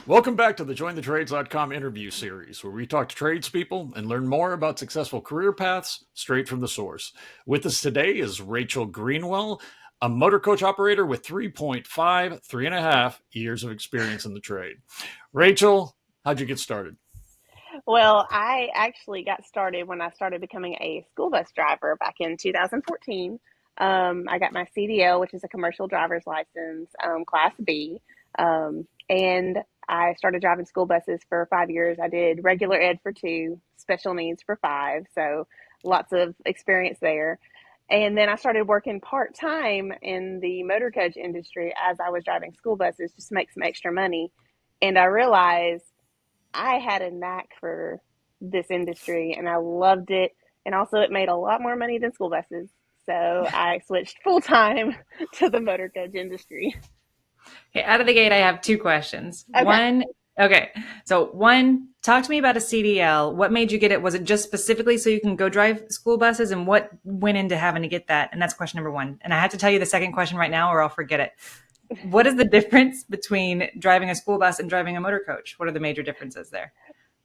Welcome back to the JoinTheTrades.com interview series, where we talk to tradespeople and learn more about successful career paths straight from the source. With us today is Rachel Greenwell, a motor coach operator with 3.5 years of experience in the trade. Rachel, how'd you get started? Well, I actually got started when I started becoming a school bus driver back in 2014. I got my CDL, which is a commercial driver's license, Class B. And I started driving school buses for 5 years. I did regular ed for two, special needs for five. So lots of experience there. And then I started working part time in the motor coach industry as I was driving school buses just to make some extra money. And I realized I had a knack for this industry and I loved it. And also, it made a lot more money than school buses. So I switched full time to the motor coach industry. Okay, out of the gate, I have two questions. Okay. One, talk to me about a CDL. What made you get it? Was it just specifically so you can go drive school buses? And what went into having to get that? And that's question number one. And I have to tell you the second question right now, or I'll forget it. What is the difference between driving a school bus and driving a motor coach? What are the major differences there?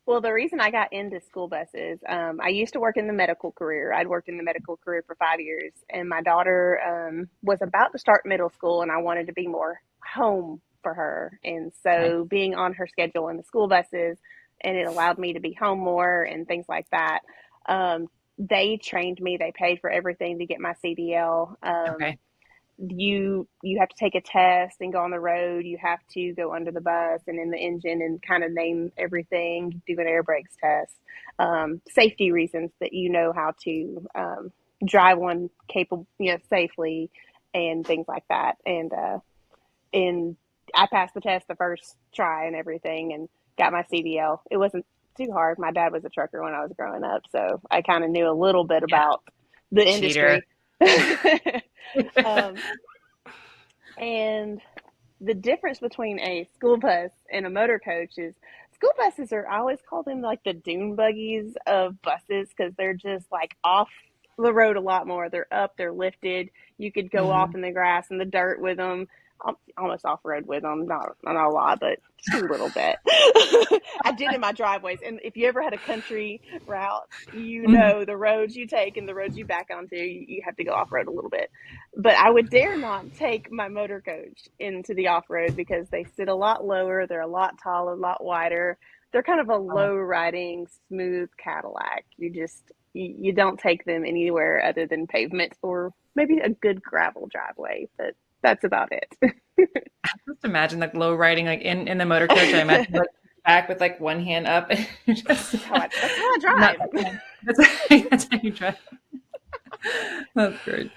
Well, the reason I got into school buses, I used to work in the medical career. I'd worked in the medical career for 5 years, and my daughter was about to start middle school, and I wanted to be more home for her. And Okay. so, being on her schedule in the school buses, and it allowed me to be home more and things like that. They trained me. They paid for everything to get my CDL. Okay. You have to take a test and go on the road. You have to go under the bus and in the engine and kind of name everything, do an air brakes test, safety reasons that you know how to drive one capable, safely and things like that. And I passed the test the first try and everything and got my CDL. It wasn't too hard. My dad was a trucker when I was growing up, so I kind of knew a little bit Yeah. about the Cheater. industry. um, and the difference between a school bus and a motor coach is school buses I always call them like the dune buggies of buses because they're just like off the road a lot more. They're up, they're lifted. You could go off Mhm. in the grass and the dirt with them, almost off road with them. Not a lot, but just a little bit. I did in my driveways. And if you ever had a country route, you Mhm. know the roads you take and the roads you back onto, you have to go off road a little bit. But I would dare not take my motor coach into the off road because they sit a lot lower, they're a lot taller, a lot wider. They're kind of a Oh, low riding, smooth Cadillac. You don't take them anywhere other than pavement or maybe a good gravel driveway, but that's about it. just imagine like low riding like in the motor coach. I imagine like back with like one hand up. Just That's how I not drive. that's, that's how you drive. That's great.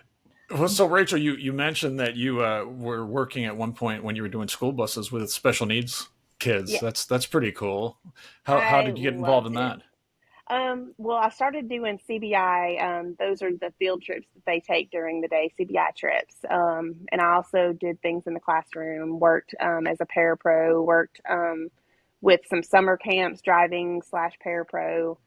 Well, so Rachel, you mentioned that you were working at one point when you were doing school buses with special needs kids. Yeah, That's pretty cool. How I did you get involved loved in it. that? Well, I started doing CBI. Those are the field trips that they take during the day, CBI trips. And I also did things in the classroom, worked as a parapro, worked with some summer camps, driving slash parapro,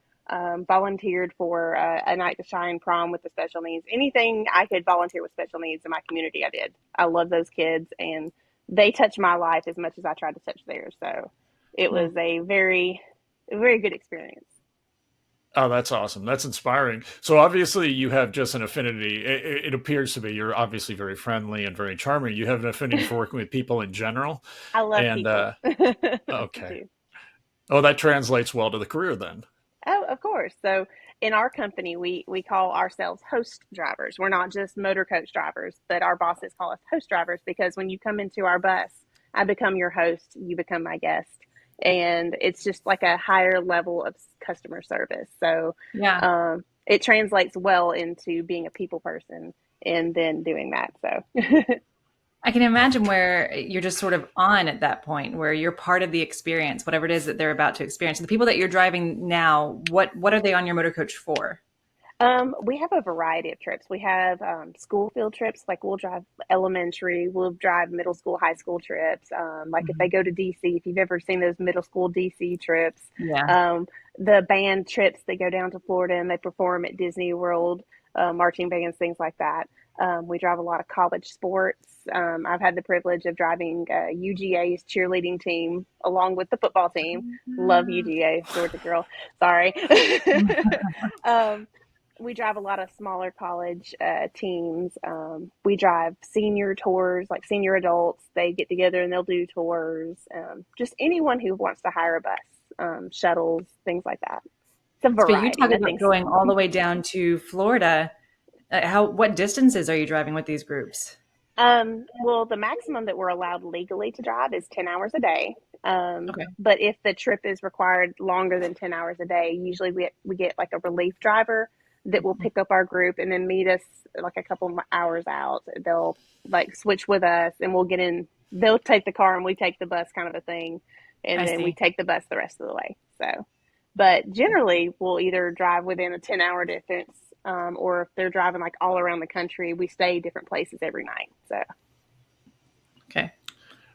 volunteered for a night to shine prom with the special needs. Anything I could volunteer with special needs in my community, I did. I love those kids, and they touched my life as much as I tried to touch theirs. So it Hmm. was a very good experience. Oh, that's awesome. That's inspiring. So obviously you have just an affinity. It appears to be you're obviously very friendly and very charming. You have an affinity for working with people in general. I love And people. I okay. do. Oh, that translates well to the career then. Oh, of course. So in our company, we call ourselves host drivers. We're not just motor coach drivers, but our bosses call us host drivers because when you come into our bus, I become your host, you become my guest. And it's just like a higher level of customer service. So Yeah. it translates well into being a people person and then doing that. So I can imagine where you're just sort of on at that point, where you're part of the experience, whatever it is that they're about to experience. The people that you're driving now, what are they on your motor coach for? We have a variety of trips. We have school field trips, like we'll drive elementary, we'll drive middle school, high school trips. Like if they Mhm. go to DC, if you've ever seen those middle school DC trips, Yeah. um, the band trips, they go down to Florida and they perform at Disney World. marching bands, things like that. We drive a lot of college sports. I've had the privilege of driving UGA's cheerleading team along with the football team. Love UGA, Georgia girl. Sorry. We drive a lot of smaller college teams. We drive senior tours, like senior adults. They get together and they'll do tours. Just anyone who wants to hire a bus, shuttles, things like that. It's a But you variety. talk about going all the way down to Florida. What distances are you driving with these groups? Well, the maximum that we're allowed legally to drive is 10 hours a day. Okay. But if the trip is required longer than 10 hours a day, usually we get like a relief driver that will pick up our group and then meet us like a couple hours out. They'll like switch with us and we'll get in. They'll take the car and we take the bus, kind of a thing. And then we take the bus the rest of the way. So, but generally we'll either drive within a 10-hour distance, or if they're driving like all around the country, we stay different places every night. So.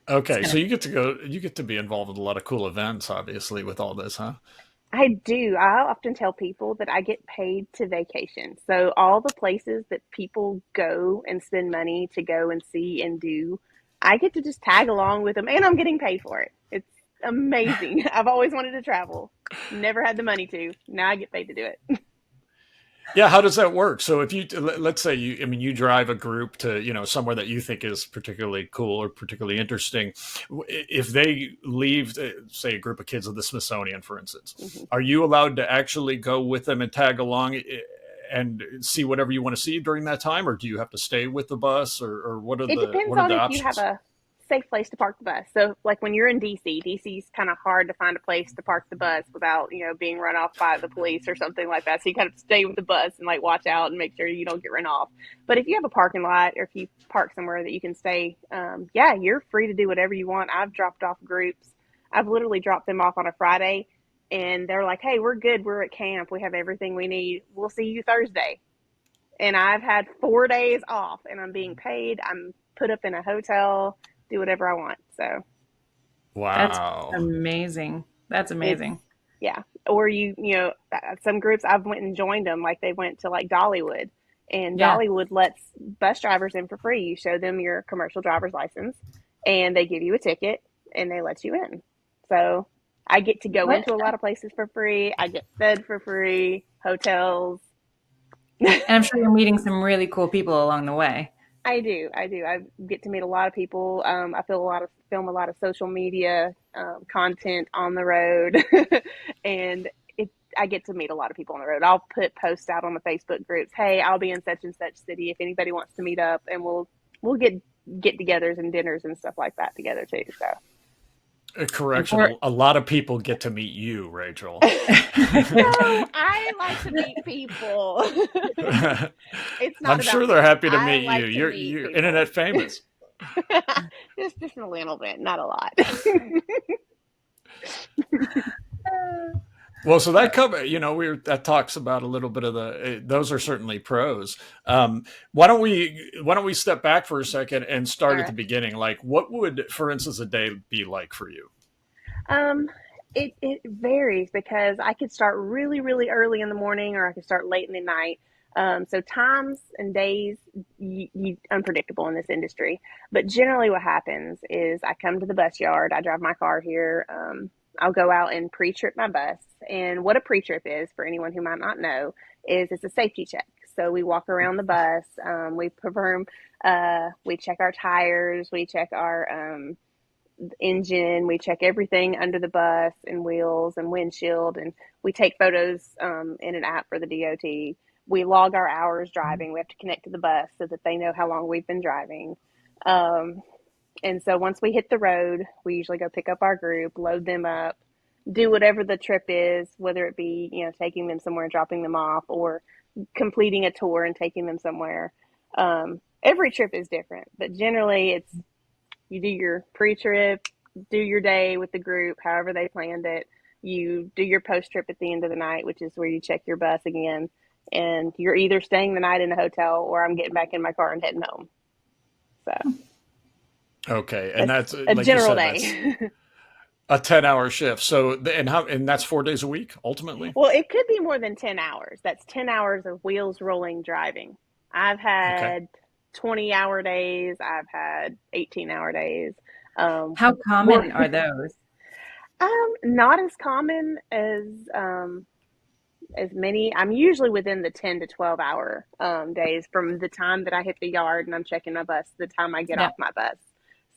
Okay. So you get to be involved with a lot of cool events, obviously, with all this, huh? I do. I often tell people that I get paid to vacation. So all the places that people go and spend money to go and see and do, I get to just tag along with them and I'm getting paid for it. It's amazing. I've always wanted to travel. Never had the money to. Now I get paid to do it. Yeah, how does that work? So if let's say you drive a group to, somewhere that you think is particularly cool or particularly interesting. If they leave, say, a group of kids at the Smithsonian, for instance, Mm-hmm. are you allowed to actually go with them and tag along and see whatever you want to see during that time? Or do you have to stay with the bus or what are It depends what are on the if options? you have a safe place to park the bus. So like when you're in DC's kind of hard to find a place to park the bus without, being run off by the police or something like that. So you kind of stay with the bus and like watch out and make sure you don't get run off. But if you have a parking lot or if you park somewhere that you can stay, yeah, you're free to do whatever you want. I've dropped off groups. I've literally dropped them off on a Friday and they're like, hey, we're good. We're at camp. We have everything we need. We'll see you Thursday. And I've had 4 days off and I'm being paid. I'm put up in a hotel, do whatever I want. So Wow. That's amazing. That's amazing. Yeah. Or some groups I've went and joined them, like they went to like Dollywood and Dollywood lets bus drivers in for free. You show them your commercial driver's license and they give you a ticket and they let you in. So I get to go into a lot of places for free. I get fed for free, hotels. And I'm sure you're meeting some really cool people along the way. I do. I get to meet a lot of people. I film a lot of social media content on the road, and I get to meet a lot of people on the road. I'll put posts out on the Facebook groups. Hey, I'll be in such and such city. If anybody wants to meet up, and we'll get-togethers and dinners and stuff like that together too. So. A correction. A lot of people get to meet you, Rachel. No, I like to meet people. It's not. I'm sure they're happy to meet like you. You're internet famous. just a little bit, not a lot. Well, so that that talks about a little bit of those are certainly pros. Why don't we step back for a second and start at the beginning? Like, what would, for instance, a day be like for you? It varies because I could start really, really early in the morning or I could start late in the night. So times and days, unpredictable in this industry. But generally what happens is I come to the bus yard, I drive my car here, I'll go out and pre-trip my bus. And what a pre-trip is, for anyone who might not know, is it's a safety check. So we walk around the bus, we perform, we check our tires, we check our engine, we check everything under the bus and wheels and windshield, and we take photos in an app for the DOT. We log our hours driving. We have to connect to the bus so that they know how long we've been driving. And so once we hit the road, we usually go pick up our group, load them up, do whatever the trip is, whether it be, taking them somewhere and dropping them off or completing a tour and taking them somewhere. Every trip is different, but generally it's, you do your pre-trip, do your day with the group, however they planned it. You do your post-trip at the end of the night, which is where you check your bus again. And you're either staying the night in a hotel or I'm getting back in my car and heading home. So. Okay. And that's a like general you said, day. A 10-hour shift. So, and that's 4 days a week ultimately. Well, it could be more than 10 hours. That's 10 hours of wheels rolling driving. I've Okay. had 20-hour days. I've had 18-hour days. How More, common are those? not as common as many. I'm usually within the 10 to 12 hour days from the time that I hit the yard and I'm checking my bus to the time I get Yeah. off my bus.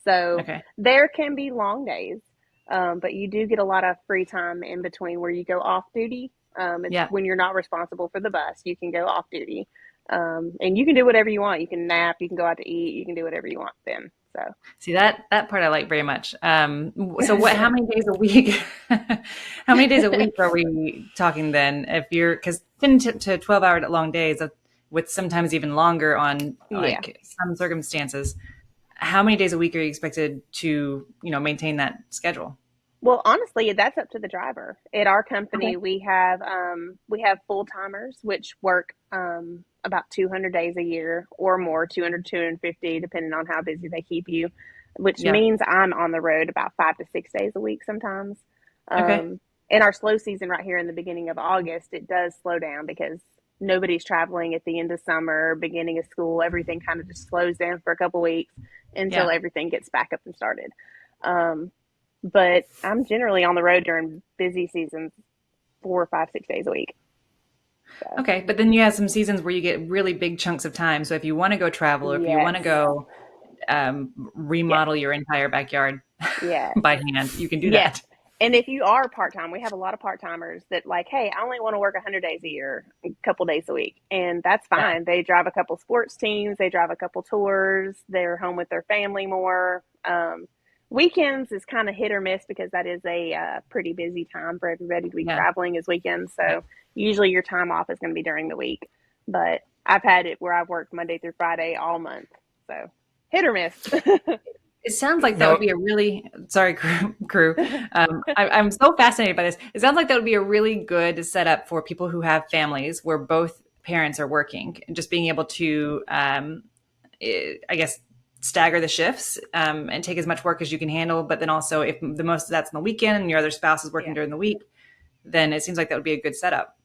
So Okay. there can be long days, but you do get a lot of free time in between where you go off duty. It's Yeah. when you're not responsible for the bus, you can go off duty. And you can do whatever you want. You can nap, you can go out to eat, you can do whatever you want then. So See, that part I like very much. So what, how many days a week, how many days a week are we talking then? If you're, because 10 to 12-hour long days with sometimes even longer on yeah. like some circumstances, how many days a week are you expected to, maintain that schedule? Well, honestly, that's up to the driver. At our company, Okay. we have full timers which work about 200 days a year or more, 200, 250, depending on how busy they keep you. Which Yeah. means I'm on the road about 5 to 6 days a week sometimes. Okay. In our slow season right here in the beginning of August, it does slow down because nobody's traveling at the end of summer, beginning of school. Everything kind of just slows down for a couple weeks until Yeah. everything gets back up and started. Um, but I'm generally on the road during busy seasons, 4, 5, 6 days a week. So Okay. But then you have some seasons where you get really big chunks of time. So if you want to go travel or if you want yes, to go yes, remodel your entire backyard yes, by hand, you can do yes. that. And if you are part time, we have a lot of part timers that like, hey, I only want to work 100 days a year, a couple days a week, and that's Yeah. fine. They drive a couple sports teams, they drive a couple tours, they're home with their family more. Weekends is kind of hit or miss because that is a pretty busy time for everybody to be Yeah. traveling is weekends. Yeah. So usually your time off is going to be during the week. But I've had it where I've worked Monday through Friday all month. So hit or miss. It sounds like that would No, be a really, sorry, crew. I'm so fascinated by this. It sounds like that would be a really good setup for people who have families where both parents are working and just being able to, I guess, stagger the shifts and take as much work as you can handle. But then also, if the most of that's on the weekend and your other spouse is working Yeah. during the week, then it seems like that would be a good setup.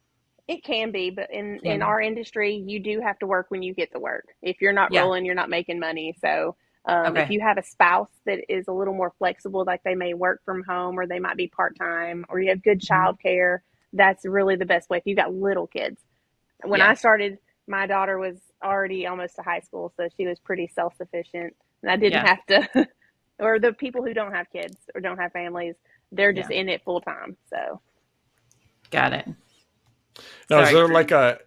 It can be, but in Can our industry, you do have to work when you get to work. If you're not Yeah. rolling, you're not making money. So if Okay. you have a spouse that is a little more flexible, like they may work from home or they might be part time, or you have good Mhm. child care, that's really the best way. If you've got little kids, when I Yeah. started, my daughter was already almost to high school, so she was pretty self sufficient, and I didn't Yeah. have to. Or the people who don't have kids or don't have families, they're just Yeah. in it full time. So Got it. no. Is Sorry, there crew. like a?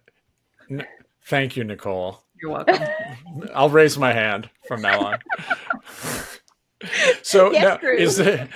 Thank you, Nicole. You're welcome. I'll raise my hand from now on. So yes, now crew. is there,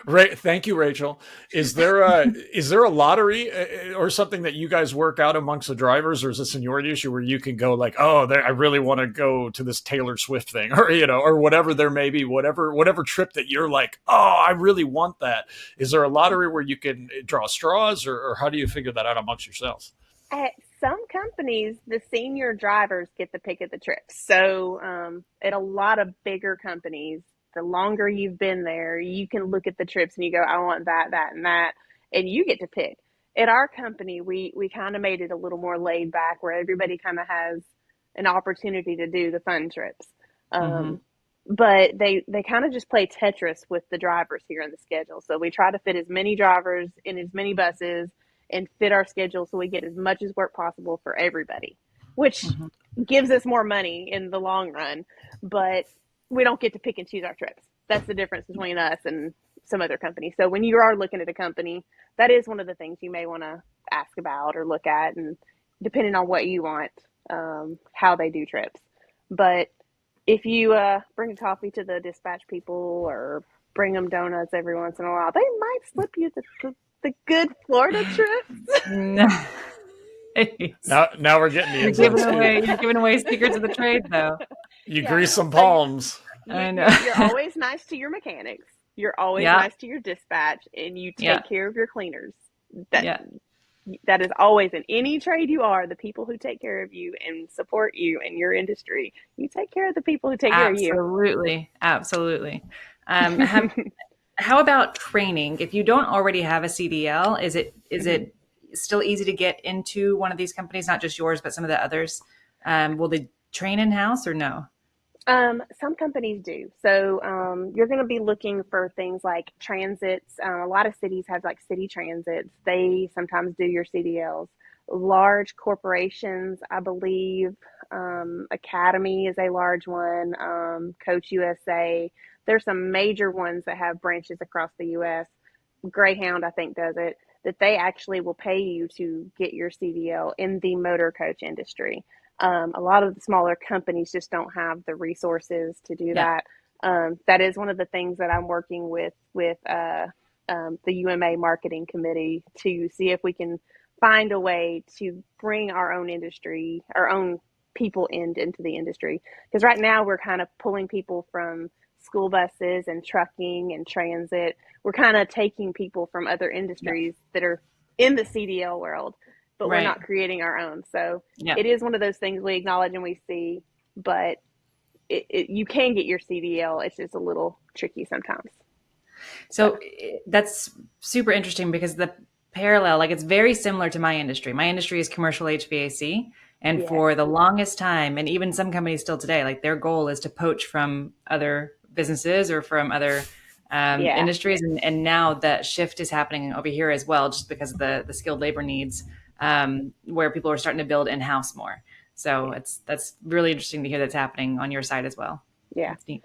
thank you, Rachel. Is there a lottery or something that you guys work out amongst the drivers, or is it a seniority issue where you can go like, oh, I really want to go to this Taylor Swift thing, or or whatever there may be, whatever trip that you're like, oh, I really want that. Is there a lottery where you can draw straws, or how do you figure that out amongst yourselves? At some companies, the senior drivers get the pick of the trips. So, at a lot of bigger companies, the longer you've been there, you can look at the trips and you go, I want that, that, and that, and you get to pick. At our company, we kind of made it a little more laid back where everybody kind of has an opportunity to do the fun trips. Hmm. Um, but they kind of just play Tetris with the drivers here in the schedule. So we try to fit as many drivers in as many buses and fit our schedule so we get as much as work possible for everybody, which Hmm. gives us more money in the long run, but we don't get to pick and choose our trips. That's the difference between us and some other companies. So when you are looking at a company, that is one of the things you may want to ask about or look at, and depending on what you want, how they do trips. But if you bring a coffee to the dispatch people or bring them donuts every once in a while, they might slip you the good Florida trips. Nice. Now we're getting the You're inside giving scoop. away you're giving away secrets of the trade though. You Yeah. grease some So palms. I know. you're always nice to your mechanics. You're always Yeah. nice to your dispatch, and you Yeah. take care of your cleaners. That Yeah. that is always in any trade you are. The people who take care of you and support you in your industry, you take care of the people who take care of you. Absolutely. Absolutely. Have how about training? If you don't already have a CDL, is it still easy to get into one of these companies, not just yours, but some of the others? Will they train in-house or no? Some companies do. So you're going to be looking for things like transits. A lot of cities have like city transits. They sometimes do your CDLs. Large corporations, I believe, Academy is a large one. Coach USA. There's some major ones that have branches across the U.S. Greyhound, I think, does it. That they actually will pay you to get your CDL in the motor coach industry. A lot of the smaller companies just don't have the resources to do Yeah. that. That is one of the things that I'm working with the UMA marketing committee to see if we can find a way to bring our own industry, our own people into the industry. Because right now we're kind of pulling people from school buses and trucking and transit. We're kind of taking people from other Yeah. industries that are in the CDL world, but we're Right. not creating our own. So Yeah. it is one of those things we acknowledge and we see, but you can get your CDL. It's just a little tricky sometimes. So So that's super interesting because the parallel, like it's very similar to my industry. My industry is commercial HVAC. And yeah, for the longest time, and even some companies still today, like their goal is to poach from other businesses or from other yeah, industries. And now that shift is happening over here as well, just because of the skilled labor needs, where people are starting to build in-house more. So yeah, that's really interesting to hear that's happening on your side as well. yeah. That's neat.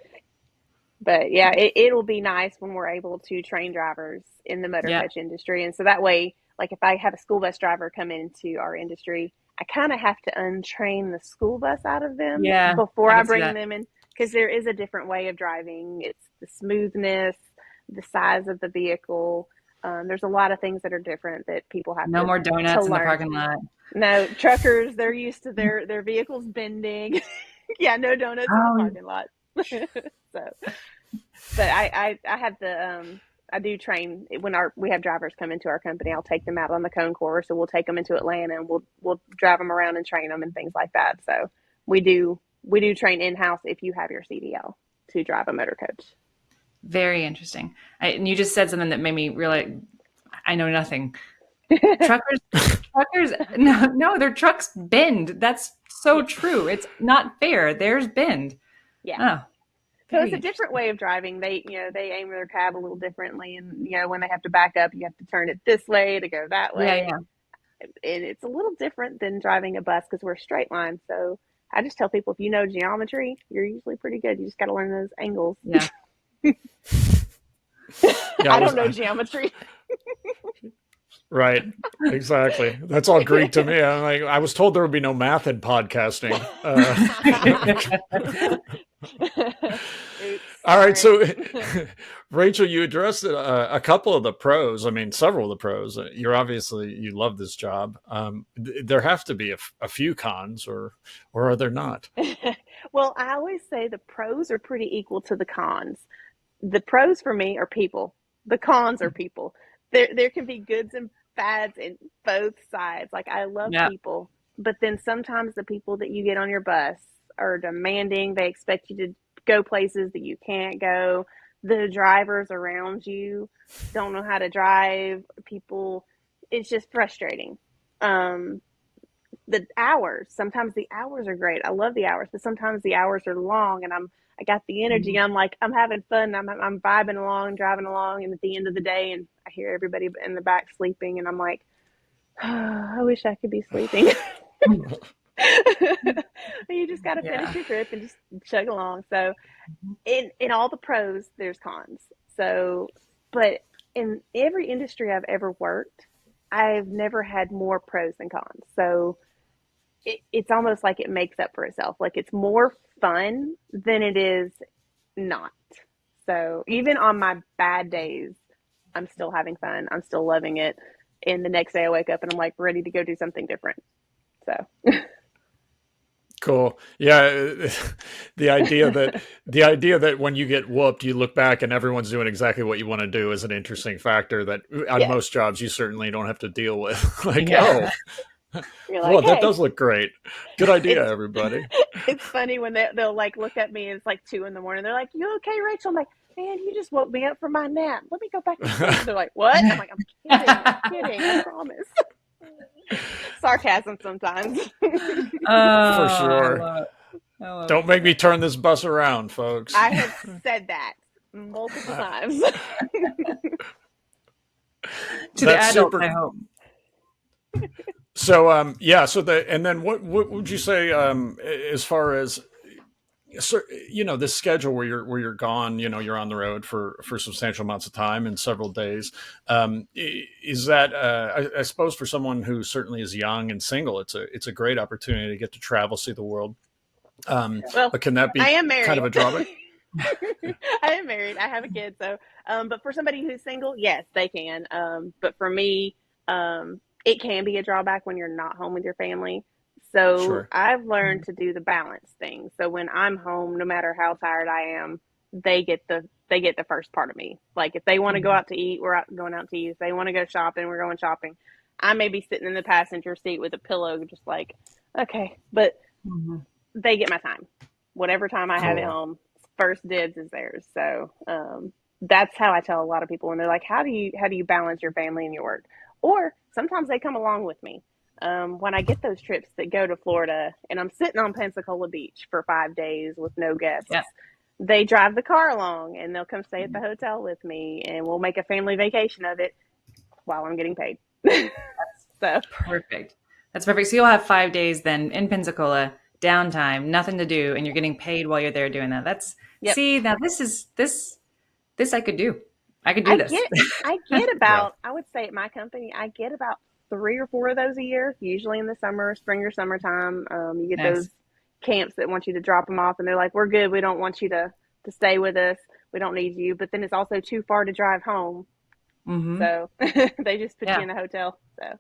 But yeah, it'll be nice when we're able to train drivers in the motor Yeah. coach industry. And so that way, like if I have a school bus driver come into our industry, I kind of have to untrain the school bus out of them Yeah. before I I can see bring that. them in because there is a different way of driving. It's the smoothness, the size of the vehicle. There's a lot of things that are different that people have No more to donuts in the learn. parking lot. No, truckers, they're used to their vehicles bending. Yeah, no donuts in the Oh, parking lot. So, but I have I do train when we have drivers come into our company. I'll take them out on the cone course, or we'll take them into Atlanta and we'll drive them around and train them and things like that. So we do train in house if you have your CDL to drive a motor coach. very interesting. And you just said something that made me realize I know nothing. Truckers, truckers, no, their trucks bend. That's so Yeah, true. It's not fair. Theirs bend. yeah. Oh, So it's very a different interesting. way of driving. They aim their cab a little differently, and when they have to back up, you have to turn it this way to go that Yeah, way. yeah, And it's a little different than driving a bus because we're a straight line. So I just tell people if you know geometry, you're usually pretty good. You just got to learn those angles. yeah. Yeah, I don't know geometry. right. Exactly. That's all Greek to me. I'm like, I was told there would be no math in podcasting. Oops, All right. sorry. So, Rachel, you addressed a couple of the pros. I mean, several of the pros. You're obviously, you love this job. There have to be a few cons, or are there not? Well, I always say the pros are pretty equal to the cons. The pros for me are people. The cons are people. There can be goods and bads in both sides. Like I love Yeah. people, but then sometimes the people that you get on your bus are demanding. They expect you to go places that you can't go. The drivers around you don't know how to drive. People, it's just frustrating. Um, the hours, sometimes the hours are great. I love the hours, but sometimes the hours are long and I got the energy. I'm like, I'm having fun. I'm vibing along, driving along. And at the end of the day, and I hear everybody in the back sleeping. And I'm like, oh, I wish I could be sleeping. You just got to finish Yeah. your trip and just chug along. So in all the pros, there's cons. So, but in every industry I've ever worked, I've never had more pros than cons. So it's almost like it makes up for itself. Like it's more fun than it is not. So even on my bad days, I'm still having fun. I'm still loving it. And the next day I wake up and I'm like ready to go do something different. So Cool. Yeah, the idea that when you get whooped, you look back and everyone's doing exactly what you want to do is an interesting factor that on yeah, most jobs you certainly don't have to deal with. Like, Yeah. oh, you're like, well, that hey, does look great. Good idea, it's everybody. it's funny when they'll like look at me and it's like 2 in the morning. They're like, "You okay, Rachel?" I'm like, man, you just woke me up from my nap. Let me go back to sleep. They're like, what? I'm like, I'm kidding, I promise. Sarcasm sometimes. For I sure. love it. I love Don't it. make me turn this bus around, folks. I have said that multiple times. To the That's adults, super. I hope. So and then what would you say as far as, so, this schedule where you're gone, you're on the road for substantial amounts of time in several days. Is that I suppose for someone who certainly is young and single, it's a great opportunity to get to travel, see the world. Well, But can that I be am married. kind of a drawback? I am married. I have a kid. So, but for somebody who's single, yes, they can. But for me, it can be a drawback when you're not home with your family. So Sure. I've learned to do the balance thing. So when I'm home, no matter how tired I am, they get the first part of me. Like if they want to go out to eat, going out to eat. If they want to go shopping, we're going shopping. I may be sitting in the passenger seat with a pillow, just like, okay, but Mm-hmm. they get my time. Whatever time I have at Cool. home, first dibs is theirs. So that's how I tell a lot of people when they're like, how do you balance your family and your work? Or sometimes they come along with me. When I get those trips that go to Florida and I'm sitting on Pensacola Beach for 5 days with no guests, Yeah. they drive the car along and they'll come stay at the hotel with me and we'll make a family vacation of it while I'm getting paid. So Perfect. That's perfect. So you'll have 5 days then in Pensacola, downtime, nothing to do, and you're getting paid while you're there doing that. yep. See, now this I could do. I could do I this. get I get Yeah. about, I would say at my company, I get about 3 or 4 of those a year, usually in the summer, spring or summertime. You get Nice. those camps that want you to drop them off and they're like, we're good. We don't want you to stay with us. We don't need you. But then it's also too far to drive home. Mm-hmm. So they just put you Yeah. in a hotel. So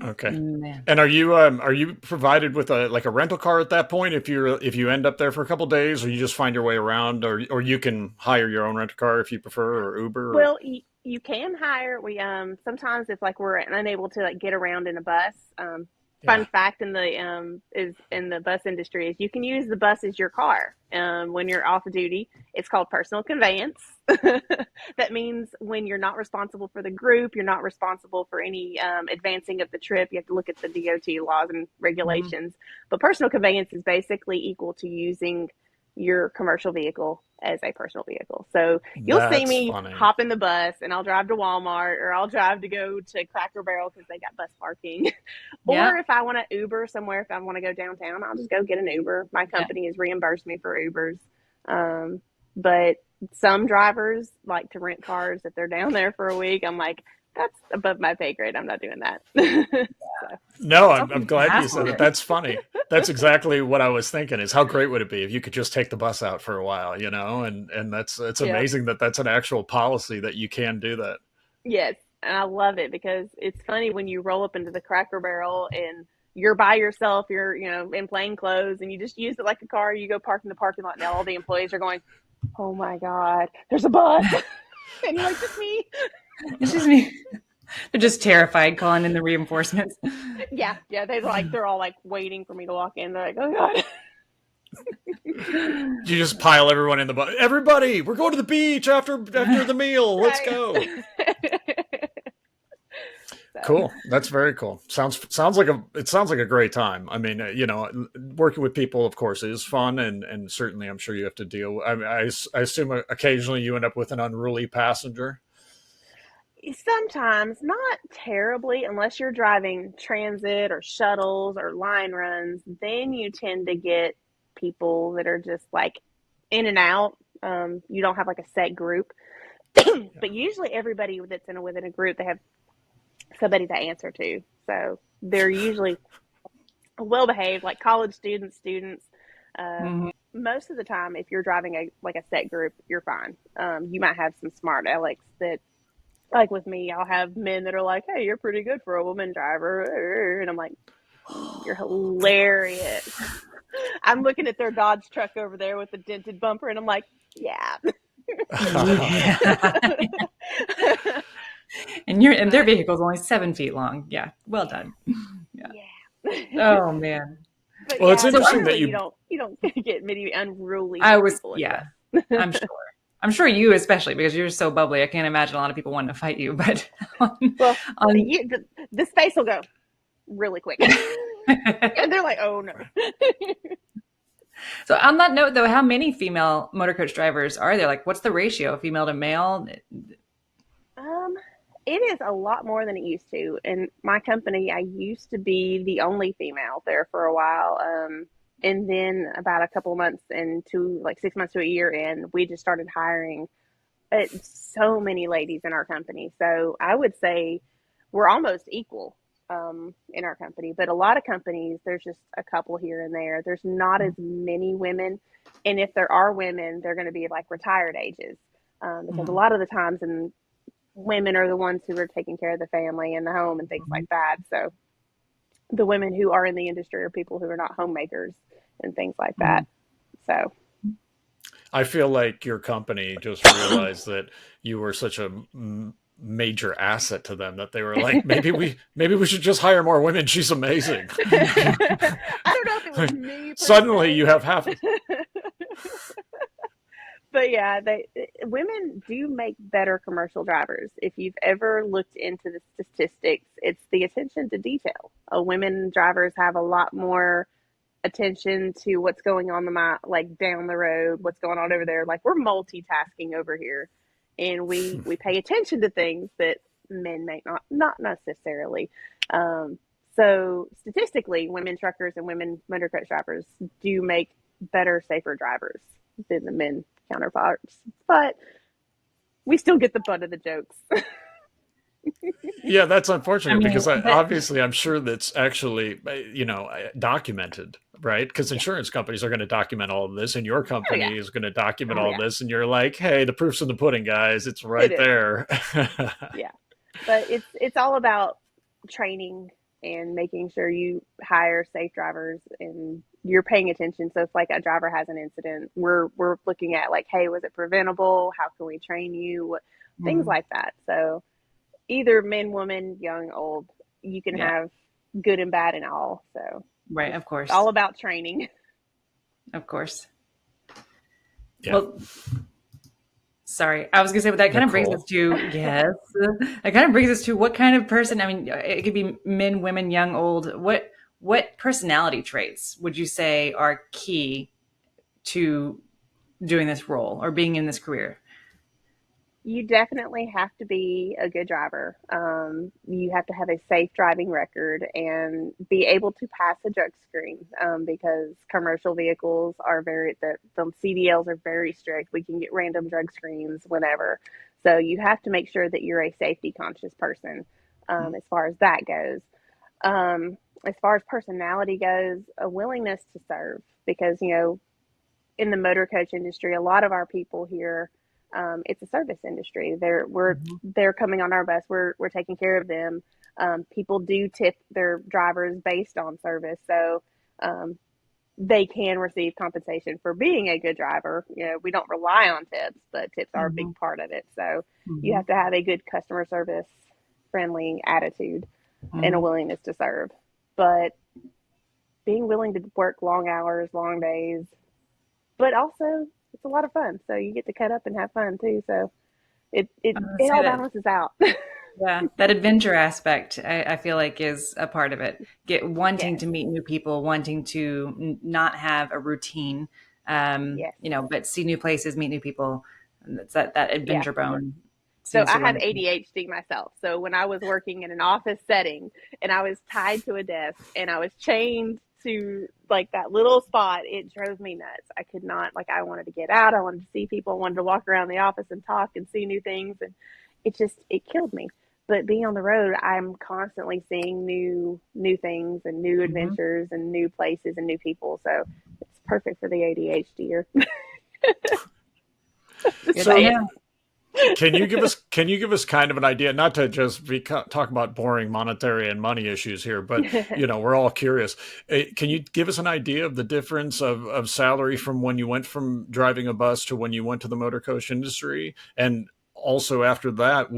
Okay. Man. And are you provided with a rental car at that point if you end up there for a couple of days, or you just find your way around, or you can hire your own rental car if you prefer, or Uber? Or, well, you can hire. We sometimes if like we're unable to like get around in a bus. Fun yeah. fact in the bus industry is you can use the bus as your car when you're off duty. It's called personal conveyance. That means when you're not responsible for the group, you're not responsible for any advancing of the trip. You have to look at the DOT laws and Mm-hmm. regulations. But personal conveyance is basically equal to using your commercial vehicle as a personal vehicle. So you'll see That's me funny. hop in the bus and I'll drive to Walmart or I'll drive to go to Cracker Barrel because they got bus parking. Yeah. Or if I want to Uber somewhere, if I want to go downtown, I'll just go get an Uber. My company has reimbursed me for Ubers. But some drivers like to rent cars if they're down there for a week. I'm like, that's above my pay grade. I'm not doing that. So, No, I'm Something glad you hassle said it. it. That's funny. That's exactly what I was thinking. Is how great would it be if you could just take the bus out for a while, And it's yeah. amazing that that's an actual policy that you can do that. Yes. And I love it because it's funny when you roll up into the Cracker Barrel and you're by yourself, you're, in plain clothes and you just use it like a car. You go park in the parking lot and all the employees are going, oh my God, there's a bus. And you're like, just me. It's just me. They're just terrified calling in the reinforcements. Yeah. They're all like waiting for me to walk in. They're like, oh God. You just pile everyone in the bus. Everybody, we're going to the beach after the meal. Let's go. Cool. That's very cool. Sounds like a great time. I mean, working with people, of course, is fun, and certainly, I'm sure you have to deal. I assume occasionally you end up with an unruly passenger. Sometimes, not terribly, unless you're driving transit or shuttles or line runs, then you tend to get people that are just like in and out. You don't have like a set group, but usually everybody that's within a group, they have somebody to answer to. So they're usually well behaved, like college students. Mhm. Most of the time, if you're driving a set group, you're fine. You might have some smart Alex that, like with me, I'll have men that are like, hey, you're pretty good for a woman driver. And I'm like, you're hilarious. I'm looking at their Dodge truck over there with the dented bumper, and I'm like, yeah. Yeah. And their vehicle's only 7 feet long. Yeah. Well done. Yeah. Oh man. But Well, it's yeah, interesting that generally you don't get many unruly I was people in the yeah. bus. I'm sure. I'm sure you especially because you're so bubbly. I can't imagine a lot of people wanting to fight you. But Well, on the space will go really quick. And they're like, oh no. so on that note, though, how many female motor coach drivers are there? Like, what's the ratio, female to male? Um, it is a lot more than it used to. In my company, I used to be the only female there for a while. And then about a couple of months into like 6 months to a year in, we just started hiring so many ladies in our company. So I would say we're almost equal in our company. But a lot of companies, there's just a couple here and there. There's not as many women. And if there are women, they're going to be like retired ages. Because a lot of the times in women are the ones who are taking care of the family and the home and things like that. So the women who are in the industry are people who are not homemakers and things like that. So I feel like your company just realized that you were such a major asset to them that they were like, maybe we should just hire more women. She's amazing. I don't know if it was me. Suddenly you have half. But yeah, women do make better commercial drivers. If you've ever looked into the statistics, it's the attention to detail. Women drivers have a lot more attention to what's going on like down the road, what's going on over there. Like we're multitasking over here, and we pay attention to things that men may not necessarily. So statistically, women truckers and women motor coach drivers do make better, safer drivers than the men counterparts, but we still get the butt of the jokes. Yeah, that's unfortunate because but, obviously I'm sure that's actually, documented, right? Because insurance companies are going to document all of this and your company is going to document all of this. And you're like, hey, the proof's in the pudding, guys. It's right there. Yeah. But it's all about training and making sure you hire safe drivers and you're paying attention. So if like a driver has an incident, we're looking at like, hey, was it preventable? How can we train you? Things like that. So either men, woman, young, old, you can have good and bad in all. So right, of course, all about training. Of course. Yeah. Well, sorry, I was gonna say, but that kind of brings us to that kind of brings us to what kind of person. I mean, it could be men, women, young, old. What personality traits would you say are key to doing this role or being in this career? You definitely have to be a good driver. You have to have a safe driving record and be able to pass a drug screen because commercial vehicles are the CDLs are very strict. We can get random drug screens whenever. So you have to make sure that you're a safety conscious person as far as that goes. As far as personality goes, a willingness to serve because, in the motor coach industry, a lot of our people here, it's a service industry. They're coming on our bus. We're taking care of them. People do tip their drivers based on service, so they can receive compensation for being a good driver. We don't rely on tips, but tips are a big part of it. So you have to have a good customer service friendly attitude and a willingness to serve, but being willing to work long hours, long days, but also it's a lot of fun. So you get to cut up and have fun too. So it all balances out. Yeah, that adventure aspect, I feel like is a part of it. Wanting to meet new people, wanting to not have a routine, but see new places, meet new people. It's that adventure bone. So I have ADHD myself. So when I was working in an office setting and I was tied to a desk and I was chained to like that little spot, it drove me nuts. I could not, I wanted to get out. I wanted to see people. I wanted to walk around the office and talk and see new things. And it killed me. But being on the road, I'm constantly seeing new things and new adventures and new places and new people. So it's perfect for the ADHDer. So can you give us kind of an idea, not to just talk about boring monetary and money issues here, but we're all curious. Can you give us an idea of the difference of salary from when you went from driving a bus to when you went to the motor coach industry? And also after that,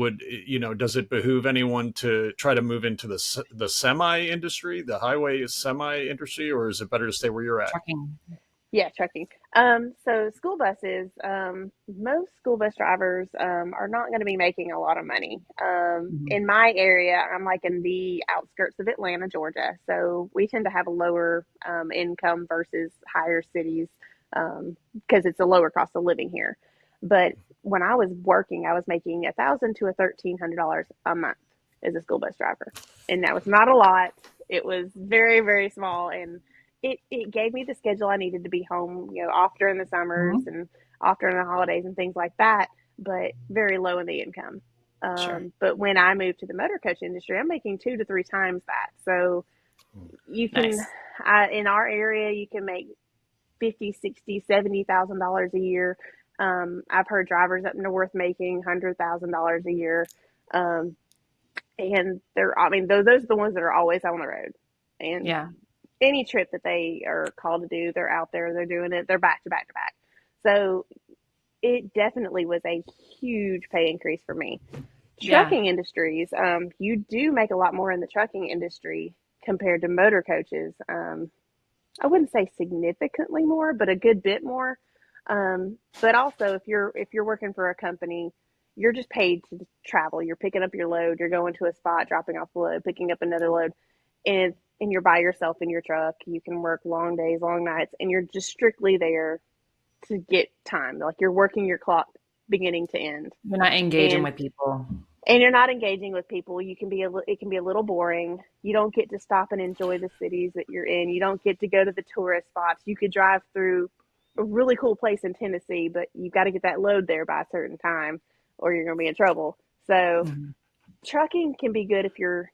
does it behoove anyone to try to move into the semi industry, the highway semi industry, or is it better to stay where you're at? Trucking. Yeah, trucking. So school buses, most school bus drivers are not going to be making a lot of money. Mhm. In my area, I'm like in the outskirts of Atlanta, Georgia. So we tend to have a lower income versus higher cities because it's a lower cost of living here. But when I was working, I was making $1,000 to $1,300 a month as a school bus driver, and that was not a lot. It was very, very small, and it gave me the schedule I needed to be home, off during the summers Mhm. and off during the holidays and things like that, but very low in the income. Sure. But when I moved to the motor coach industry, I'm making 2 to 3 times that. So you can, Nice. in our area, you can make 50, 60, $70,000 a year. I've heard drivers up north making $100,000 a year. Um, and I mean, those are the ones that are always on the road. And Yeah. any trip that they are called to do, they're out there, they're doing it, they're back to back to back. So it definitely was a huge pay increase for me. Yeah. Trucking industries, you do make a lot more in the trucking industry compared to motor coaches. I wouldn't say significantly more, but a good bit more. But also, if you're working for a company, you're just paid to travel. You're picking up your load. You're going to a spot, dropping off the load, picking up another load, and you're by yourself in your truck. You can work long days, long nights, and you're just strictly there to get time. Like you're working your clock beginning to end, You're not engaging and with people. and you're not engaging with people. It can be a little boring. You don't get to stop and enjoy the cities that you're in. You don't get to go to the tourist spots. You could drive through a really cool place in Tennessee, but you've got to get that load there by a certain time or you're going to be in trouble. So Mhm. trucking can be good if you're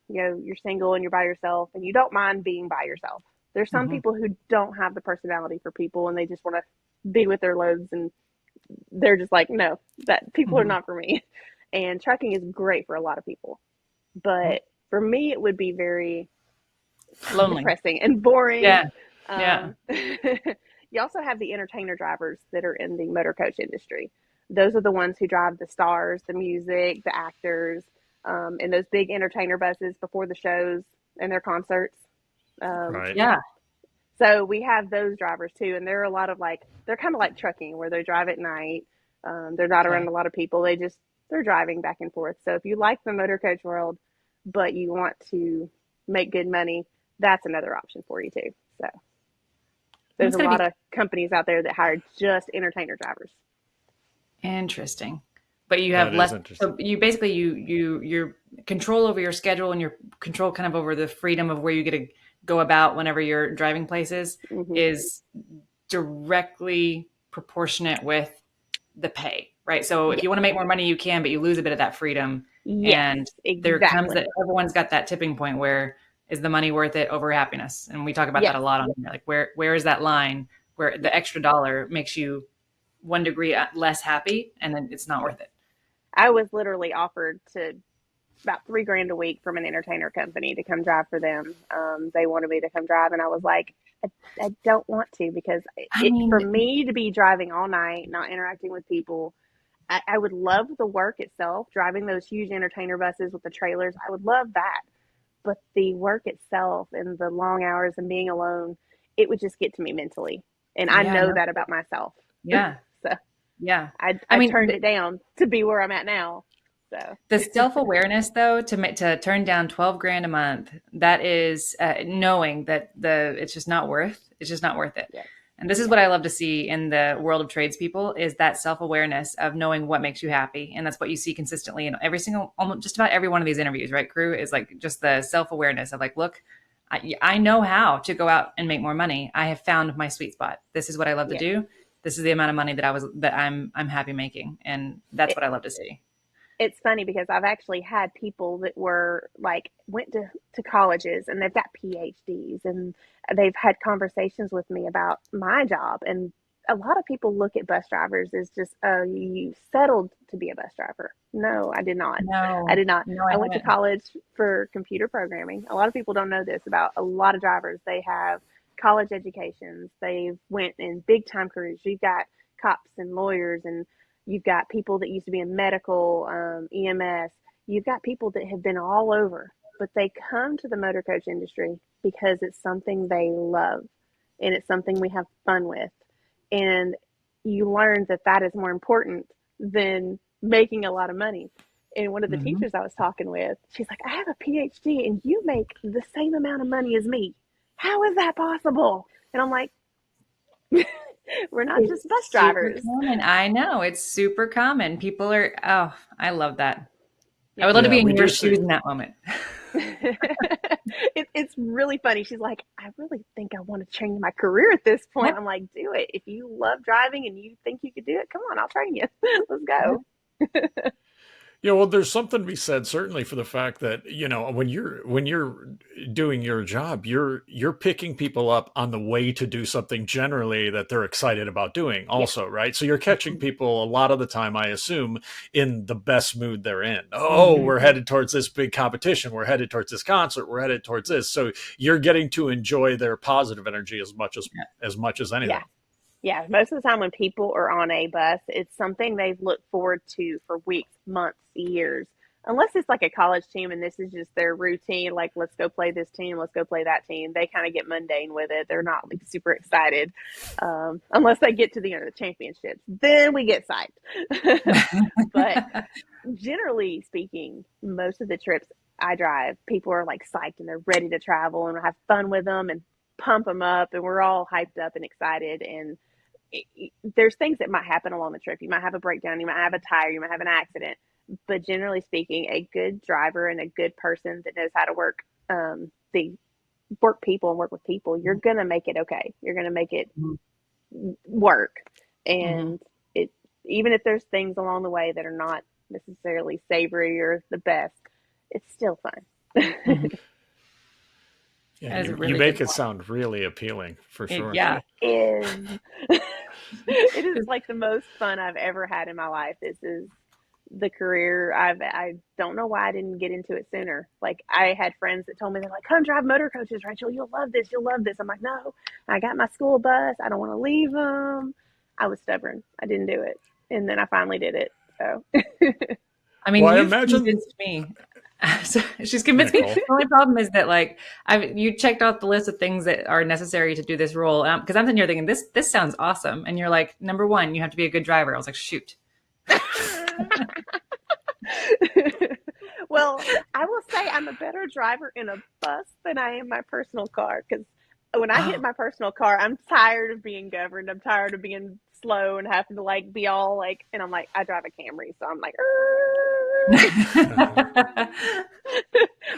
single and you're by yourself and you don't mind being by yourself. There's some Mhm. people who don't have the personality for people and they just want to be with their loads, and they're just like, no, that people are Mhm. not for me. And trucking is great for a lot of people, Mhm. but for me, it would be very Lonely. depressing and boring. Yeah. Yeah. You also have the entertainer drivers that are in the motor coach industry. Those are the ones who drive the stars, the music, the actors, in those big entertainer buses before the shows and their concerts. Um, Right. Yeah. so we have those drivers too, and they're a lot of they're kind of like trucking where they drive at night. They're not around Okay. a lot of people. They're driving back and forth. So if you like the motor coach world, but you want to make good money, that's another option for you too. So there's That's a gonna lot be of companies out there that hire just entertainer drivers. interesting. But you have That is less. interesting. So you basically your control over your schedule and your control kind of over the freedom of where you get to go about whenever you're driving places Hmm. is directly proportionate with the pay, right? So if Yes, you want to make more money, you can, but you lose a bit of that freedom. yes, And there comes that exactly. everyone's got that tipping point where is the money worth it over happiness? And we talk about that Yes. a lot on here. Like where is that line where the extra dollar makes you 1 degree less happy and then it's not Yes. worth it. I was literally offered to about 3 grand a week from an entertainer company to come drive for them. They wanted me to come drive, and I was like, I don't want to because I it for mean, me to be driving all night, not interacting with people. I would love the work itself, driving those huge entertainer buses with the trailers. I would love that, but the work itself and the long hours and being alone, it would just get to me mentally, and I yeah, know no, that about myself. yeah, So yeah. I I mean, turned it down to be where I'm at now. So the self-awareness though to turn down 12 grand a month, that is knowing that it's just not worth it. yes, And this is yes, what I love to see in the world of tradespeople is that self-awareness of knowing what makes you happy. And that's what you see consistently in every single, almost just about every one of these interviews, right? Crew is like just the self-awareness of like, look, I know how to go out and make more money. I have found my sweet spot. This is what I love to yes. do. This is the amount of money that I'm happy making. And that's It, what I love to see. it's funny because I've actually had people that were like went to colleges and they've got PhDs and they've had conversations with me about my job, and a lot of people look at bus drivers as just you settled to be a bus driver. No, I did not. I No, did not. no, I I went to haven't. college for computer programming. A lot of people don't know this about a lot of drivers. They have college educations. They've went in big time careers. You've got cops and lawyers, and you've got people that used to be in medical, EMS. You've got people that have been all over, but they come to the motor coach industry because it's something they love and it's something we have fun with. And you learn that that is more important than making a lot of money. And one of the teachers I was talking with, she's like, I have a PhD and you make the same amount of money as me. How is that possible? And I'm like, we're not just bus drivers. Common. I know, it's super common. People are, oh, I love that. Yeah. I would love to be in we your do see- shoes in that moment. It's really funny. She's like, I really think I want to change my career at this point. Yep. I'm like, do it. If you love driving and you think you could do it, come on, I'll train you. Let's go. Yeah, well, there's something to be said, certainly, for the fact that, you know, when you're doing your job, you're picking people up on the way to do something generally that they're excited about doing, also, right? So you're catching people a lot of the time, I assume, in the best mood they're in. Oh, we're headed towards this big competition, we're headed towards this concert, we're headed towards this. So you're getting to enjoy their positive energy as much as anything. Yeah. Yeah, most of the time when people are on a bus, it's something they've looked forward to for weeks, months, years. Unless it's like a college team and this is just their routine, like let's go play this team, let's go play that team. They kind of get mundane with it. They're not like super excited unless they get to the end of the championships. Then we get psyched. But generally speaking, most of the trips I drive, people are like psyched and they're ready to travel and have fun with them and pump them up, and we're all hyped up and excited. And there's things that might happen along the trip. You might have a breakdown, you might have a tire, you might have an accident. But generally speaking, a good driver and a good person that knows how to work people and work with people, you're going to make it okay. You're going to make it work. And it, even if there's things along the way that are not necessarily savory or the best, it's still fun. Yeah, you make it sound really appealing, for sure. Yeah. It is like the most fun I've ever had in my life. This is the career I don't know why I didn't get into it sooner. Like, I had friends that told me, they're like, come drive Motorcoaches, Rachel, you'll love this, I'm like, no, I got my school bus, I don't want to leave them. I was stubborn, I didn't do it, and then I finally did it. So I mean, well, you've convinced me. So she's convinced me. The only problem is that, like, you checked off the list of things that are necessary to do this role. Because I'm sitting here thinking, this sounds awesome. And you're like, number one, you have to be a good driver. I was like, shoot. Well, I will say I'm a better driver in a bus than I am my personal car. Because when I hit my personal car, I'm tired of being governed. I'm tired of being slow and having to like be all like, and I'm like, I drive a Camry, so I'm like,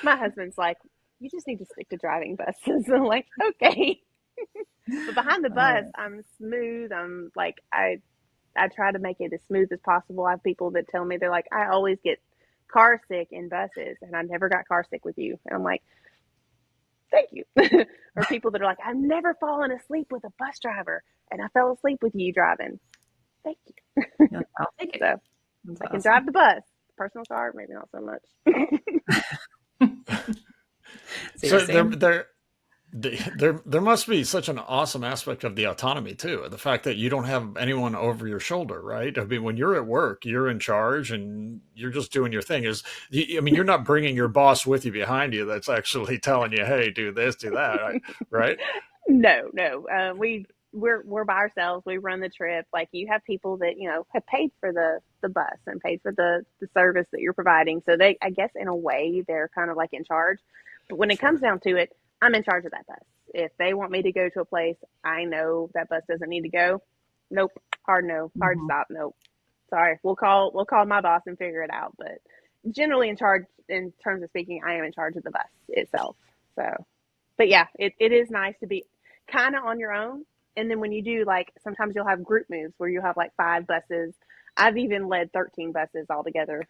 my husband's like, you just need to stick to driving buses. I'm like, okay. But behind the bus, I'm smooth. I'm like, I try to make it as smooth as possible. I have people that tell me, they're like, I always get car sick in buses, and I never got car sick with you. And I'm like, thank you. Or people that are like, I've never fallen asleep with a bus driver, and I fell asleep with you driving. Thank you. I'll take it. So that's I can drive the bus. Personal car, maybe not so much. So there must be such an awesome aspect of the autonomy too. The fact that you don't have anyone over your shoulder, right? I mean, when you're at work, you're in charge and you're just doing your thing. You're not bringing your boss with you behind you that's actually telling you, hey, do this, do that, right? No. We're by ourselves. We run the trip. Like, you have people that, have paid for the bus and paid for the service that you're providing. So they, I guess in a way, they're kind of like in charge. But when it comes down to it, I'm in charge of that bus. If they want me to go to a place I know that bus doesn't need to go, nope. Hard no. Hard stop. Nope. Sorry. We'll call my boss and figure it out. But generally in charge, in terms of speaking, I am in charge of the bus itself. So, but yeah, it is nice to be kind of on your own. And then when you do, like, sometimes you'll have group moves where you have like 5 buses. I've even led 13 buses all together,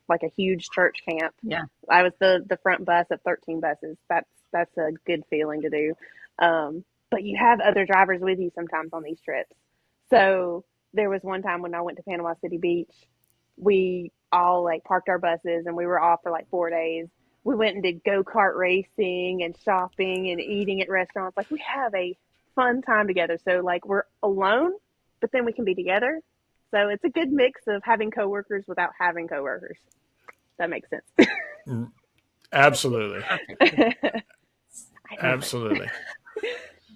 like a huge church camp. Yeah. I was the front bus of 13 buses. That's a good feeling to do. But you have other drivers with you sometimes on these trips. So there was one time when I went to Panama City Beach, we all like parked our buses and we were off for like 4 days. We went and did go-kart racing and shopping and eating at restaurants. Like, we have a fun time together. So like, we're alone, but then we can be together. So it's a good mix of having coworkers without having coworkers. That makes sense. Absolutely. Absolutely.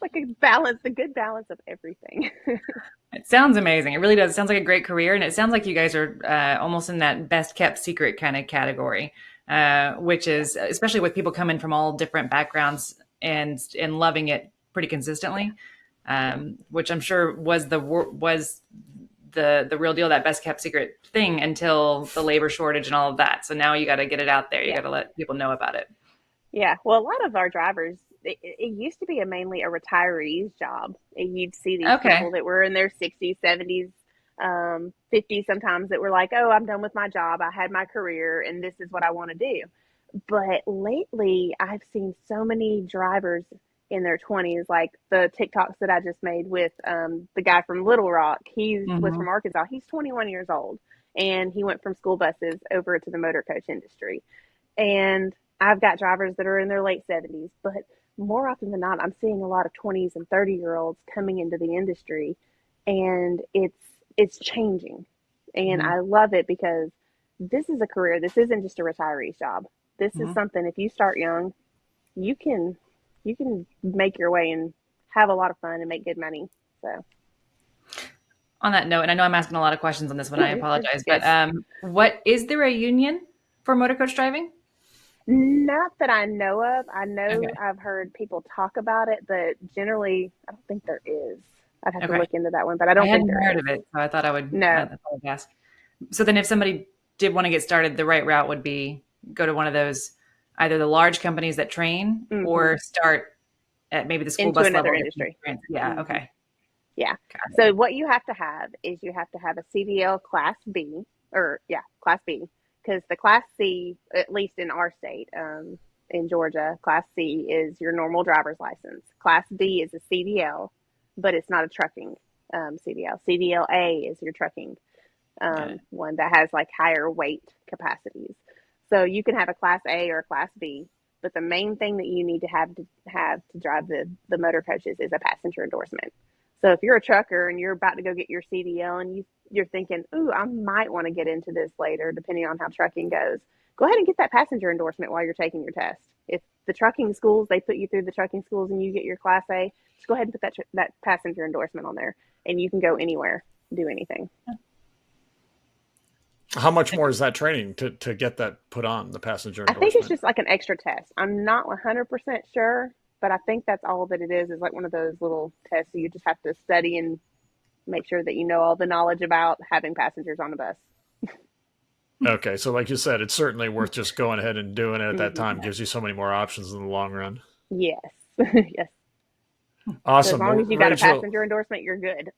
Like a the good balance of everything. It sounds amazing. It really does. It sounds like a great career. And it sounds like you guys are almost in that best kept secret kind of category, which is especially with people coming from all different backgrounds and loving it pretty consistently, which I'm sure was the real deal, that best kept secret thing until the labor shortage and all of that. So now you got to get it out there. You got to let people know about it. Yeah, well, a lot of our drivers, it used to be mainly a retiree's job. And you'd see these Okay. people that were in their 60s, 70s, 50s sometimes that were like, oh, I'm done with my job. I had my career and this is what I want to do. But lately, I've seen so many drivers in their 20s, like the TikToks that I just made with the guy from Little Rock. He was Mm-hmm. from Arkansas. He's 21 years old, and he went from school buses over to the motor coach industry. And I've got drivers that are in their late 70s, but more often than not, I'm seeing a lot of 20s and 30-year-olds coming into the industry, and it's changing. And Mm-hmm. I love it because this is a career. This isn't just a retiree's job. This is Mm-hmm. something, if you start young, you can make your way and have a lot of fun and make good money. So On that note, and I know I'm asking a lot of questions on this one, I apologize, but good. what is there a union for motor coach driving? Not that I know of. I know Okay. I've heard people talk about it, but generally, I don't think there is. I'd have to Okay. look into that one, but I I don't think hadn't there heard is. of it, so I No. thought I'd ask. So then if somebody did want to get started, the right route would be go to one of those, either the large companies that train Hmm. or start at maybe the school Into bus another level. Get some industry. experience. Yeah. Hmm. Okay. Yeah. Got So what you have to have is you have to have a CDL Class B, or yeah, Class B, because the Class C, at least in our state, in Georgia, Class C is your normal driver's license. Class B is a CDL, but it's not a trucking CDL. CDL A is your trucking Got it. one that has like higher weight capacities. So you can have a Class A or a Class B, but the main thing that you need to drive the motor coaches is a passenger endorsement. So if you're a trucker and you're about to go get your CDL and you're thinking, ooh, I might want to get into this later, depending on how trucking goes, go ahead and get that passenger endorsement while you're taking your test. If the trucking schools, they put you through the trucking schools and you get your Class A, just go ahead and put that passenger endorsement on there, and you can go anywhere, do anything. How much more is that training to get that put on the passenger I think it's endorsement? just like an extra test. I'm not 100% sure, but I think that's all that it is like one of those little tests. So you just have to study and make sure that you know all the knowledge about having passengers on a bus. Okay, so like you said, it's certainly worth just going ahead and doing it at that Hmm. time. Gives you so many more options in the long run. Yes. Yes. So as Awesome. long Well, as you got a Rachel, passenger endorsement, you're good.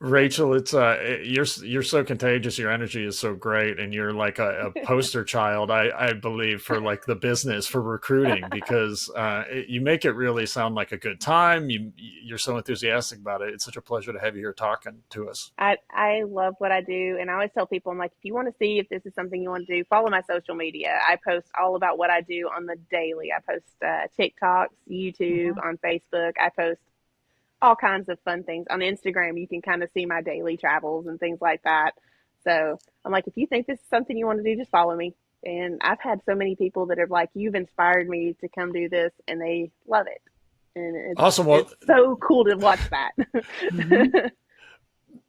Rachel, it's you're so contagious. Your energy is so great, and you're like a poster child, I believe, for like the business for recruiting because you make it really sound like a good time. You're so enthusiastic about it. It's such a pleasure to have you here talking to us. I love what I do. And I always tell people, I'm like, if you want to see if this is something you want to do, follow my social media. I post all about what I do on the daily. I post TikToks, YouTube, Mhm. on Facebook. I post all kinds of fun things on Instagram. You can kind of see my daily travels and things like that. So I'm like, if you think this is something you want to do, just follow me. And I've had so many people that have like, you've inspired me to come do this, and they love it. And Awesome. Well, it's so cool to watch that. Mhm.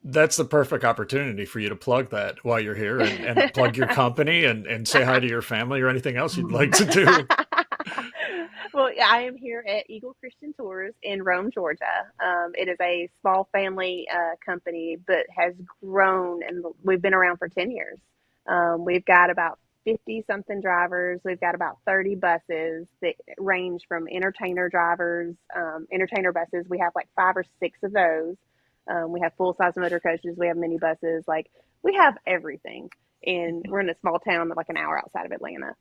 that's the perfect opportunity for you to plug that while you're here and plug your company and say hi to your family or anything else you'd like to do. Well, I am here at Eagle Christian Tours in Rome, Georgia. It is a small family company, but has grown, and we've been around for 10 years. We've got about 50 something drivers. We've got about 30 buses that range from entertainer drivers, entertainer buses. We have like five or six of those. We have full size motor coaches. We have mini buses. Like, we have everything. And we're in a small town like an hour outside of Atlanta.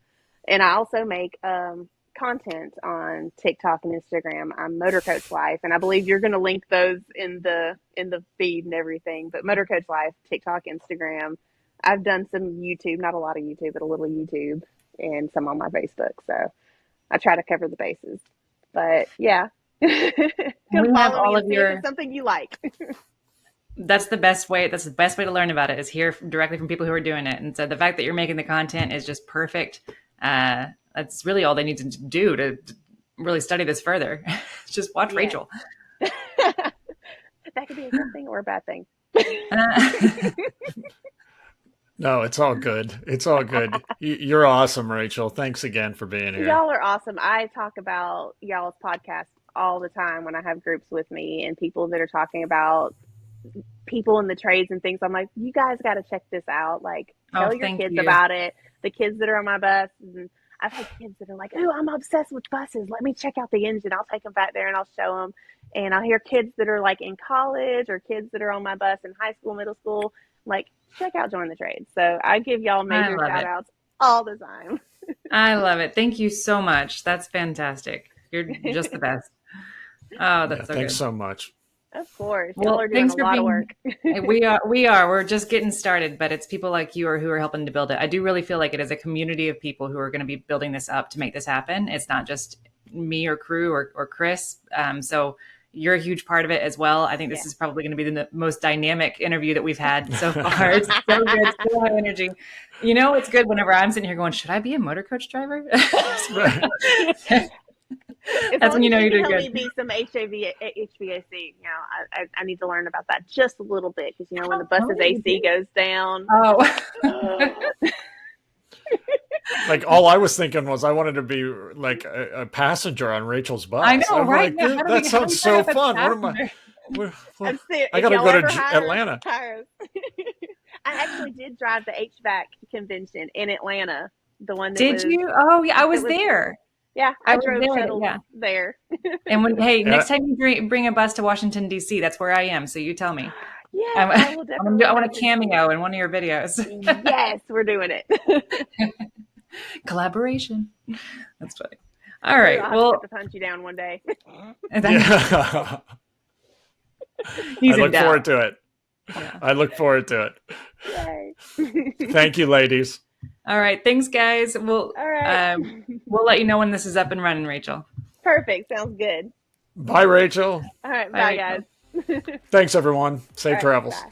And I also make content on TikTok and Instagram. I'm Motorcoach Life, and I believe you're going to link those in the feed and everything. But Motorcoach Life, TikTok, Instagram. I've done some YouTube, not a lot of YouTube, but a little YouTube, and some on my Facebook. So I try to cover the bases. But yeah, We come have follow me all and of see if it's your. something you like. That's the best way. That's the best way to learn about it is hear directly from people who are doing it. And so the fact that you're making the content is just perfect. That's really all they need to do really study this further. Just watch Yeah. Rachel. That could be a good thing or a bad thing. No, it's all good. It's all good. You're awesome, Rachel. Thanks again for being here. Y'all are awesome. I talk about y'all's podcast all the time when I have groups with me and people that are talking about people in the trades and things. I'm like, you guys got to check this out. Like, tell your kids about it. The kids that are on my bus. And I've had kids that are like, oh, I'm obsessed with buses. Let me check out the engine. I'll take them back there and I'll show them. And I'll hear kids that are like in college or kids that are on my bus in high school, middle school, like, check out Join the Trades. So I give y'all major shout outs all the time. I love it. Thank you so much. That's fantastic. You're just the best. Oh, that's so good. Thanks so much. Of course. Y'all are doing a lot of work. We are. We're just getting started, but it's people like you who are helping to build it. I do really feel like it is a community of people who are going to be building this up to make this happen. It's not just me or crew or Chris. So you're a huge part of it as well. I think this is probably going to be the most dynamic interview that we've had so far. It's so good. So high energy. You know, it's good whenever I'm sitting here going, should I be a Motorcoach driver? That's when you know you're doing good. Help me be some HVAC. You know, I need to learn about that just a little bit because, you know, when the bus's AC goes down. Like, all I was thinking was I wanted to be like a passenger on Rachel's bus. I know, right? Like, that sounds so fun. What am I? I got to go to Atlanta. I actually did drive the HVAC convention in Atlanta. The one that did you? Oh, yeah, I was there. Yeah, I drove shuttles there. And next time you bring a bus to Washington, D.C., that's where I am. So you tell me. Yeah, I will definitely. I want a cameo in one of your videos. Yes, we're doing it. Collaboration. That's funny. All right. I'll have to hunt you down one day. I look forward to it. Yeah. I look forward to it. Yay. Thank you, ladies. All right. Thanks, guys. We'll let you know when this is up and running, Rachel. Perfect. Sounds good. Bye, Rachel. All right. Bye, guys. Thanks, everyone. Safe travels. Bye.